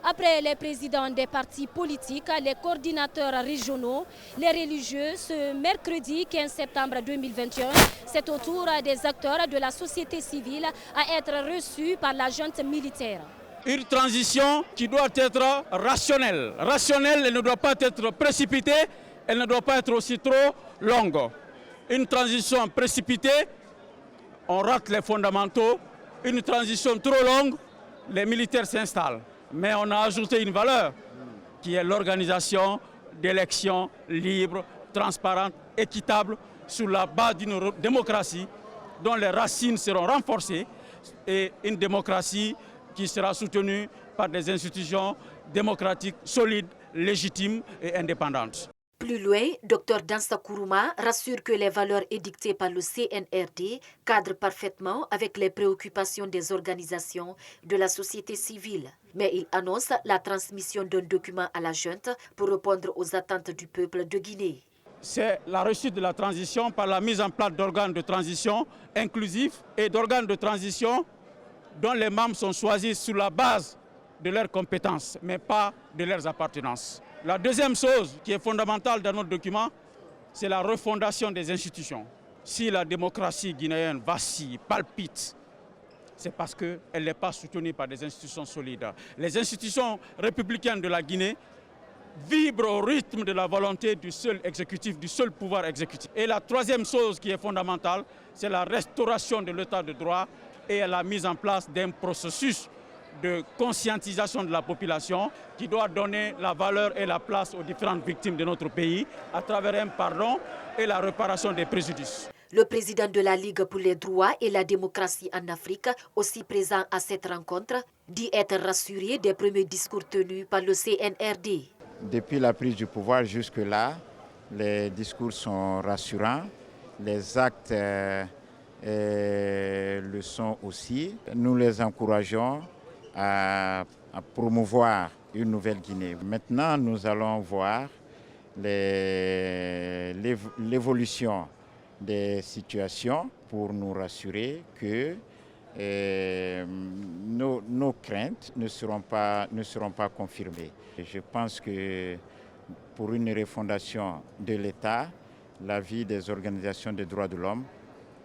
Après les présidents des partis politiques, les coordinateurs régionaux, les religieux, ce mercredi 15 septembre 2021, c'est au tour des acteurs de la société civile à être reçus par la junte militaire. Une transition qui doit être rationnelle. Rationnelle, elle ne doit pas être précipitée, elle ne doit pas être aussi trop longue. Une transition précipitée, on rate les fondamentaux. Une transition trop longue, les militaires s'installent. Mais on a ajouté une valeur qui est l'organisation d'élections libres, transparentes, équitables, sur la base d'une démocratie dont les racines seront renforcées et une démocratie qui sera soutenue par des institutions démocratiques solides, légitimes et indépendantes. Plus loin, Dr Dansa Kourouma rassure que les valeurs édictées par le CNRD cadrent parfaitement avec les préoccupations des organisations de la société civile. Mais il annonce la transmission d'un document à la junte pour répondre aux attentes du peuple de Guinée. C'est la réussite de la transition par la mise en place d'organes de transition inclusifs et d'organes de transition dont les membres sont choisis sur la base de leurs compétences, mais pas de leurs appartenances. La deuxième chose qui est fondamentale dans notre document, c'est la refondation des institutions. Si la démocratie guinéenne vacille, palpite, c'est parce qu'elle n'est pas soutenue par des institutions solides. Les institutions républicaines de la Guinée vibrent au rythme de la volonté du seul exécutif, du seul pouvoir exécutif. Et la troisième chose qui est fondamentale, c'est la restauration de l'état de droit et la mise en place d'un processus de conscientisation de la population qui doit donner la valeur et la place aux différentes victimes de notre pays à travers un pardon et la réparation des préjudices. Le président de la Ligue pour les droits et la démocratie en Afrique, aussi présent à cette rencontre, dit être rassuré des premiers discours tenus par le CNRD. Depuis la prise du pouvoir jusque-là, les discours sont rassurants, les actes le sont aussi. Nous les encourageons à promouvoir une nouvelle Guinée. Maintenant, nous allons voir l'évolution des situations pour nous rassurer que nos craintes ne seront pas confirmées. Je pense que pour une refondation de l'État, la vie des organisations des droits de l'homme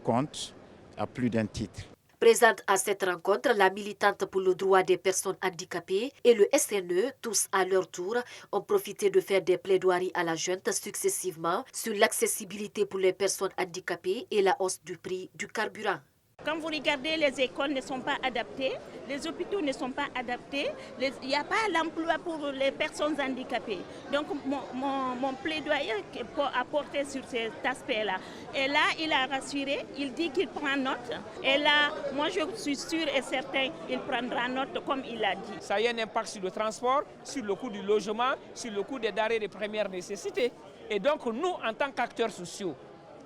compte à plus d'un titre. Présente à cette rencontre, la militante pour le droit des personnes handicapées et le SNE, tous à leur tour, ont profité de faire des plaidoiries à la junte successivement sur l'accessibilité pour les personnes handicapées et la hausse du prix du carburant. Quand vous regardez, les écoles ne sont pas adaptées, les hôpitaux ne sont pas adaptés, il n'y a pas l'emploi pour les personnes handicapées. Donc mon plaidoyer pour apporter sur cet aspect-là. Et là, il a rassuré, il dit qu'il prend note. Et là, moi je suis sûre et certain qu'il prendra note comme il a dit. Ça a eu un impact sur le transport, sur le coût du logement, sur le coût des denrées de première nécessité. Et donc nous, en tant qu'acteurs sociaux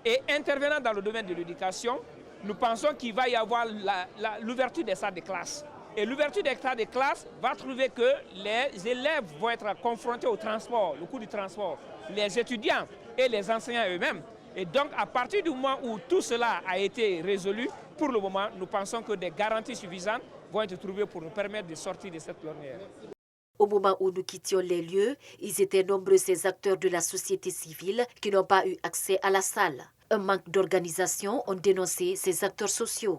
et intervenant dans le domaine de l'éducation, nous pensons qu'il va y avoir l'ouverture des salles de classe. Et l'ouverture des salles de classe va trouver que les élèves vont être confrontés au transport, le coût du transport, les étudiants et les enseignants eux-mêmes. Et donc, à partir du moment où tout cela a été résolu, pour le moment, nous pensons que des garanties suffisantes vont être trouvées pour nous permettre de sortir de cette ornière. Au moment où nous quittions les lieux, ils étaient nombreux ces acteurs de la société civile qui n'ont pas eu accès à la salle. Un manque d'organisation ont dénoncé ces acteurs sociaux.